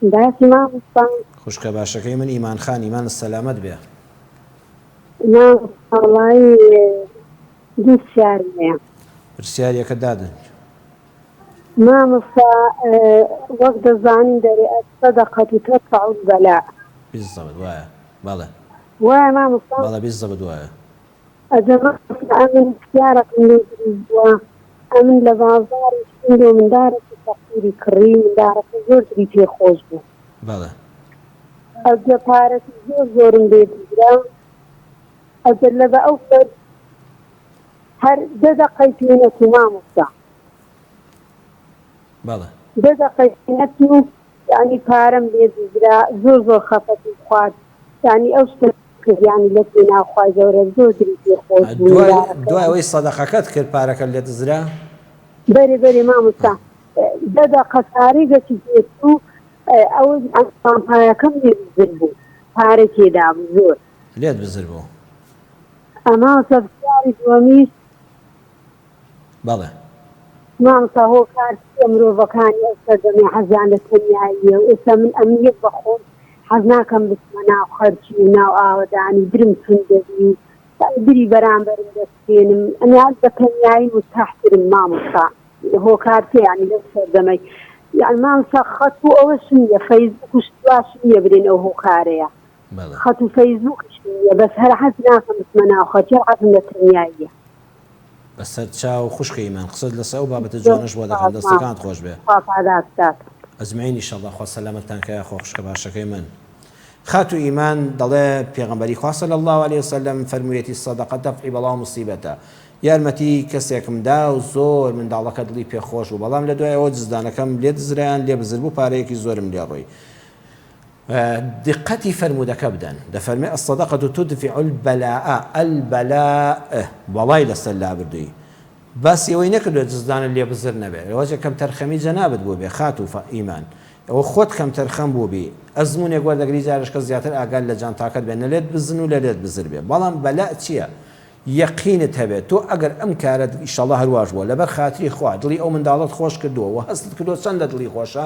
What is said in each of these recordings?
باسی مامۆستا خوشکە باشەکەی من ئیمان خان ئیمان سەلامەت بێ. وڵی دووسیارەیە پرسیارەکە دادن. مامۆستا وەک دەزانین دەرێ سەدەقەت تەرفع البەلاء. بالضبط وایە بەڵێ وایە مامۆستا بەڵێ بالضبط وایە. ئەجە مامۆستا ئەمن اختیارەکەم لێ دروست بووە ئەمن لە بازاڕی شتێ مندارێکی تەقدیری کڕی مندارەکە زۆر دری پێخۆش بوو. بەڵێ ئەجە پارەتی زۆرم لێ دروسترا ئەجە لە بە ئەو فەر هەر دەدەقەی پێنەچوو مامۆستا بەڵێ دەدەقەی پێنەچوو یعنی پارەم لێ دروسترا زۆر خەفەتی خوارد یعنی ئەو شتە یعنی لە پێناخوای گەورە زۆر دری پێخۆش بوو. دوای ئەوەی سەدەقەکەت کرد پارەکە لێ دزرا بەرێ مامۆستا دەدەقە تاریگەکی پێچوو ئەو پایەکەم لێ دزر بوو پارە تێدا بوو زۆر لێت بزر بوو. ئەما سەبزاری دووەمیش بەڵێ مامۆستا هۆکارتی مرۆڤەکانی ئەو سەردەمی حەزیان لە تەنیاییە و ئێستا من ئەمنیەت بەخۆم حەز ناکەم بچمە ناو خەرچی و ناو ئاوەدانی درم چون دەبی بری بەرامبەرم دەستێنم ئەمیان بە تەنیایی مستەحترم مامۆستا هۆکارتی یعنی لەو سەردەمەی یعنی مامۆستا خەت و ئەوەش نییە فەیسبووک و شتواش نییە برێن ئەو هۆکارەیە خەت و فەیسبووکش نییە بەس هەر حەز ناکەم بچمە ناو خەرچی حەزم لە تەنیاییە. بەسەر چاو خوشکە ئیمان قسەت لەسەر ئەو بابەتە جوانش بۆ دەکەم دەستەکانت خۆش بێ. ئەزمعین ئینشەڵڵا خوا سەلامەتتان کەیە خۆ خوشکە باشەکەی من. خاتو ئیمان دەڵێ پێغەمبەری خوا صلی الله علیه وسلم فەرموویەتی سەدەقە دەفعی بەڵاو موسیبەتە. یارمەتی کەسێکمدا و زۆر منداڵەکە دڵی پێخۆش بوو بەڵام لە دوایەوە جزدانەکەم لێ دزرایان لێ بزر بوو پارەیەکی زۆرم لێ ڕۆی. دقەتی فەرموودەکە بدەن دەفەرمێ الصەدەقەة تدفع البەلاء البەلاء بەڵای لەسەر لابردووی باسی ئەوەی نەکردوێت جزدانە لێ بزر نەبێت ئەوەجە کەم تەرخەمی جەنابەت بوو بێ خات و ئیمان ئەوە خۆت کەم تەرخەم بوو بی ئەزمونێک وەردەگری جارشکە زیاتر ئاگال لە جانتاکەت بێ نەلێت بزن و لەلێت بزر بێ بەڵام بەلاء چییە؟ یەقینت هەبێت تۆ ئەگەر ئەم کارت ئیشەڵڵا هەرواش بووە لەبەر خاتری خوا دڵی ئەو منداڵت خۆش کردووە و هەستت کردووە چەندە دڵی خۆشە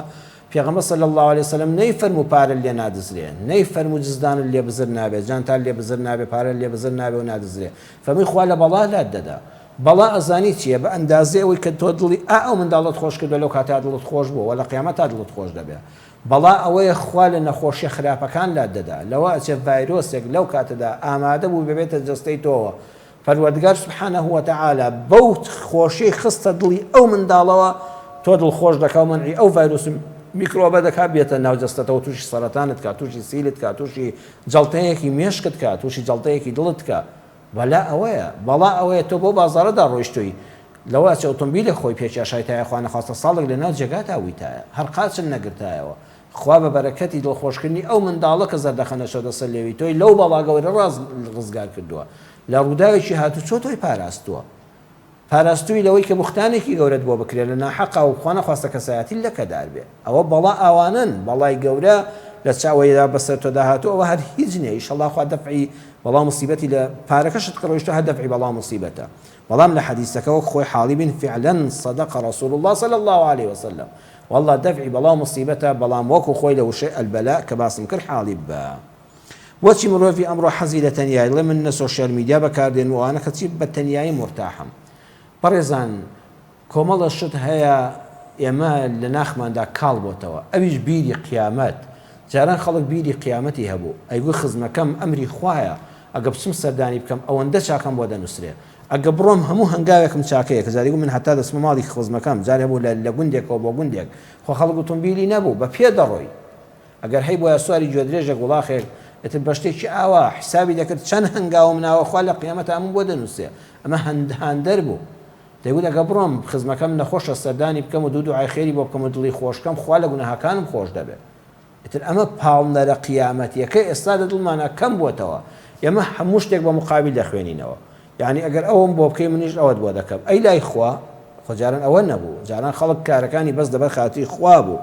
پێغەمبەر صلی الله علیه وسلم نەیفەرموو پارە لێ نادزرێ نەیفەرموو جزدانت لێ بزر نابێت جانتان لێ بزر نابێت پارە لێ بزر نابێت و نادزرێ فەرمووی خوا لە بەڵا لات دەدا بەڵا ئەزانی چییە بە ئەندازێ ئەوەی کە تۆ دڵی ئەو منداڵت خۆش کردووە لەو کاتا دڵت خۆش بووە وە لە قیامەتا دڵت خۆش دەبێت بەڵا ئەوەیە خوا لە نەخۆشیە خراپەکان لات دەدا لەوە ئەچێ ڤایرۆسێک لەو کاتەدا ئامادە بوو ببێتە جەستەی تۆوە پەروەردگار سبحانه وتعالى بەو خۆشی خستە دڵی ئەو منداڵەوە تۆ دڵخۆش دەکا و منعی ئەو ڤایرۆس میکرۆبە دەکا بێتە ناو جەستەتەوە تووشی سەرەتانت کات تووشی سیلت کات تووشی جەڵتەیەکی مێشکت کات تووشی جەڵتەیەکی دڵت کە بەلا ئەوەیە بەڵا ئەوەیە تۆ بۆ بازاڕەدا ڕۆیشتووی لەوە چ ئۆتۆمبیلە خۆی پێچاشای تایە خوا نەخواستە ساڵێک لە ناو جێگاتا ویتایە هەر قاچن نەگرتایەوە خوا بە بەرەکەتی دڵخۆشکردنی ئەو منداڵە کە زەردەخەنە شەدە سەر لێوی تۆی لەو بەڵا گەورە ڕاز ڕزگار کردووە لە ڕووداوێکی هاتوو چۆ تۆی پاراستووە پاراستووی لەوەی کە بوختانێکی گەورەت بۆ بکرێت لە ناحەقا و خوا نەخواستە کەسایەتی لەکەدار بێ ئەوە بەڵا ئەوانن بەڵای گەورە لە چاوەیەدا بەسەر تۆ داهاتوو ئەوە هەر هیچ نییە ئیشەڵڵا خوا دەفعی بەڵام مصیبەتی لە پارەکەشت کە ڕۆیشتە هەر دەفعی بەڵام مصیبەتە بەڵام لە حەدیثەکەەوە خۆی حاڵی بن فعلا صدق رسول الله صلى الله عليه وسلم والله دەفعی بەڵام مصیبەتە بەڵام وەکو خۆی لە وشەی ئەلبەلا کە باسم کرد حاڵی بە بۆچی مرۆڤی ئەمڕۆ حەزی لە تەنیایی لە من نە سۆشیال میدیا بەکاردێن وانە کەچی بە تەنیایی مرتاحم بەڕێزان کۆمەڵە شت هەیە ئێمە لە ناخماندا کاڵ بۆتەوە ئەویش بیری قیامەت جاران خەڵک بیری قیامەتی هەبوو ئەیگوی خزمەکەم ئەمری خوایە ئەگە بچم سەردانی بکەم ئەوەندە چاکەم بۆ دەنووسرێ ئەگە بڕۆم هەموو هەنگاوێکم چاکەیە کە جاری من هەتا دەسمە ماڵی خزمەکەم جارێ بوو لە گوندێکەوە بۆ گوندێک خۆ خەڵک ئۆتۆمبیلی نەبوو بە پێ دەڕۆی ئەگەر هەی بۆیە سواری گوێدرێژێک وڵاخێک ئەتر بەشتێکی ئاوا حسابی دەکرد چەند هەنگاوم ناوە خوا لە قیامەتە ئەموو بۆ دەنووسێ ئەمە هەندەر بوو دەیگوت ئەگە بڕۆم خزمەکەم نەخۆشە سەردانی بکەم و دوعای خێری بۆ بکەم و دڵی خۆشکەم خوا لە گوناهەکانم خۆش دەبێت ئیتر ئەمە پاڵنەرە قیامەتیەکە ئێستا لە دڵمانە کەم بووەتەوە ئێمە هەموو شتێک بە مقابل دەخوێنینەوە یعنی ئەگەر ئەوم بۆ بکەی منیش ئەوەت بۆ دەکەم ئەی لای خوا خۆ جاران ئەوە نەبوو جاران خەڵک کارەکانی بەس دەبەر خاتری خوا بوو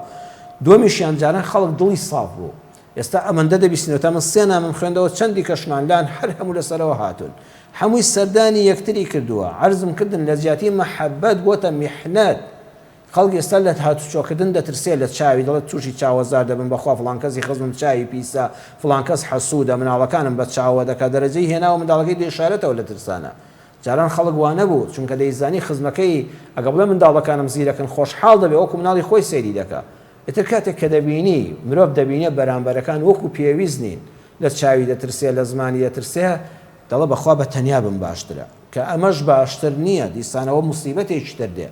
دومیشیان جاران خەڵک دڵی ساف بوو ئێستا ئەمەندە دەبیستنەوە تا من سێ نامم خوێندەوە چەندی کەشماندان هەر هەموو لەسەرەوە هاتون هەمووی سەردانی یەکتری کردووە عەرزم کردن لە جیاتی مەحەبەت بۆتە میحنەت خەڵکی ئێستا لە هاتوچۆکردن دەترسێ لە چاوی دەڵێت تووشی چاوەزار دەبن بەخوا فڵان کەسی خزمم چاوی پیسە فڵان کەس حەسوودە مناڵەکانم بە چاوە دەکات دەرەجەی هێناوە منداڵەکەی دێشارەتەوە لە ترسانە جاران خەڵک وانە بوو چونکە دەیزانی خزمەکەی ئەگە بڵێ منداڵەکانم زیرەکەن خۆشحاڵ دەبێ وەکو مناڵی خۆی سەیری دەکات ئیتر کاتێک کە دەبینی مرۆڤ دەبینێ بەرامبەرەکان وەکو پێویست نین لە چاوی دەترسێ لە زمانی دەترسێ دەڵێ بەخوا بە تەنیا بم باشترە کە ئەمەش باشتر نییە دیسانەوە موسیبەتێکی تر دێ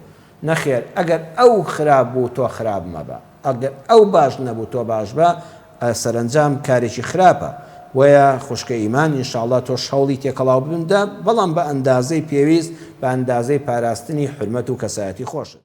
نەخێر ئەگەر ئەو خراپ بوو تۆ خراپ مەبە ئەگەر ئەو باش نەبوو تۆ باش بە سەرنجام کارێکی خراپە وەیە خوشکە ئیمان ئینشاءڵڵا تۆ هەوڵی تێکەڵاو بندا بەڵام بە ئەندازەی پێویست بە ئەندازەی پاراستنی حرمەت و کەسایەتی خۆشت